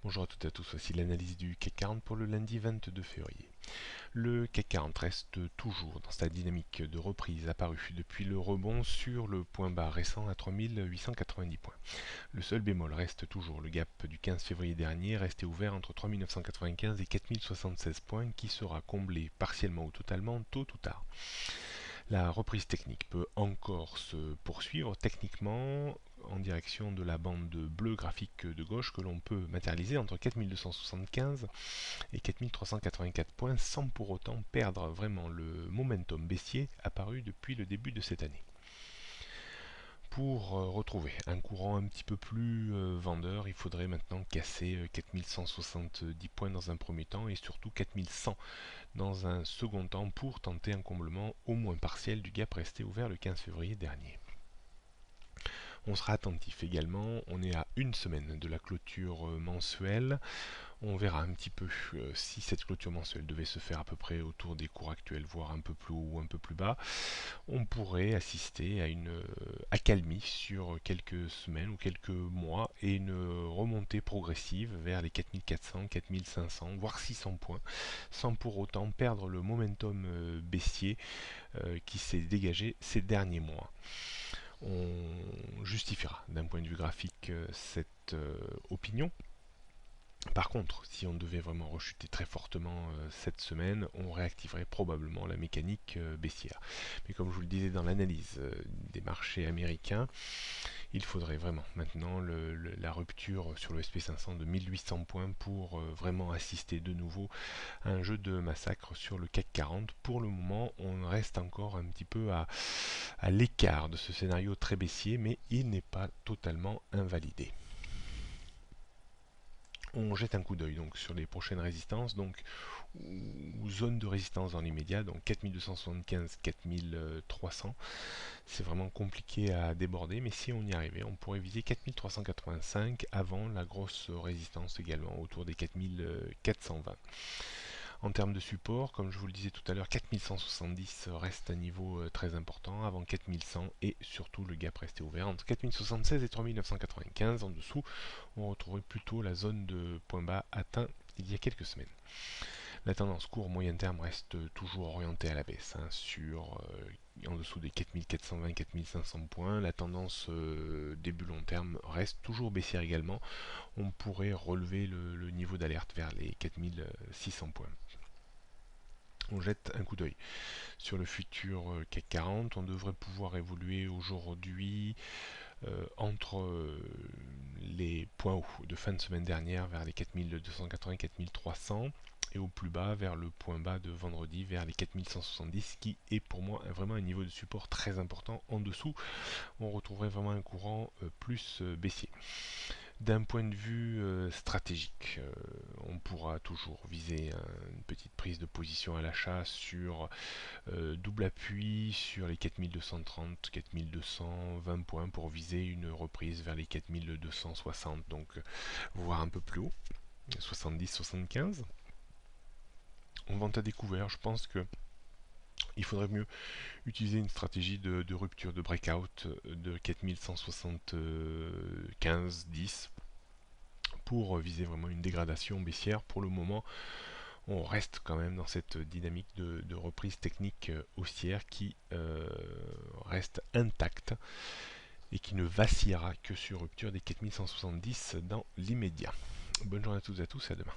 Bonjour à toutes et à tous, voici l'analyse du CAC 40 pour le lundi 22 février. Le CAC 40 reste toujours dans sa dynamique de reprise apparue depuis le rebond sur le point bas récent à 3890 points. Le seul bémol reste toujours le gap du 15 février dernier, resté ouvert entre 3995 et 4076 points qui sera comblé partiellement ou totalement tôt ou tard. La reprise technique peut encore se poursuivre techniquement en direction de la bande bleue graphique de gauche que l'on peut matérialiser entre 4275 et 4384 points sans pour autant perdre vraiment le momentum baissier apparu depuis le début de cette année. Pour retrouver un courant un petit peu plus vendeur, il faudrait maintenant casser 4170 points dans un premier temps et surtout 4100 dans un second temps pour tenter un comblement au moins partiel du gap resté ouvert le 15 février dernier. On sera attentif également, on est à une semaine de la clôture mensuelle. On verra un petit peu si cette clôture mensuelle devait se faire à peu près autour des cours actuels, voire un peu plus haut ou un peu plus bas. On pourrait assister à une accalmie sur quelques semaines ou quelques mois et une remontée progressive vers les 4400, 4500, voire 600 points, sans pour autant perdre le momentum baissier qui s'est dégagé ces derniers mois. On justifiera d'un point de vue graphique cette opinion. Par contre, si on devait vraiment rechuter très fortement cette semaine, on réactiverait probablement la mécanique baissière. Mais comme je vous le disais dans l'analyse des marchés américains, il faudrait vraiment maintenant la rupture sur le SP500 de 1800 points pour vraiment assister de nouveau à un jeu de massacre sur le CAC 40. Pour le moment, on reste encore un petit peu à l'écart de ce scénario très baissier, mais il n'est pas totalement invalidé. On jette un coup d'œil donc sur les prochaines résistances, donc ou zones de résistance dans l'immédiat, donc 4275, 4300. C'est vraiment compliqué à déborder, mais si on y arrivait, on pourrait viser 4385 avant la grosse résistance également autour des 4420. En termes de support, comme je vous le disais tout à l'heure, 4170 reste un niveau très important avant 4100 et surtout le gap resté ouvert entre 4076 et 3995. En dessous, on retrouverait plutôt la zone de point bas atteint il y a quelques semaines. La tendance court moyen terme reste toujours orientée à la baisse, en dessous des 4420-4500 points. La tendance début long terme reste toujours baissière également. On pourrait relever le niveau d'alerte vers les 4600 points. On jette un coup d'œil sur le futur CAC 40. On devrait pouvoir évoluer aujourd'hui entre les points hauts de fin de semaine dernière vers les 4280-4300 et au plus bas vers le point bas de vendredi vers les 4170 qui est pour moi vraiment un niveau de support très important. En dessous, on retrouverait vraiment un courant plus baissier. D'un point de vue stratégique, on pourra toujours viser une petite prise de position à l'achat sur double appui sur les 4230, 4220 points pour viser une reprise vers les 4260, donc voire un peu plus haut, 70-75. En vente à découvert, je pense que il faudrait mieux utiliser une stratégie de rupture de breakout de 4175-10 pour viser vraiment une dégradation baissière. Pour le moment, on reste quand même dans cette dynamique de reprise technique haussière qui reste intacte et qui ne vacillera que sur rupture des 4170 dans l'immédiat. Bonne journée à toutes et à tous et à demain.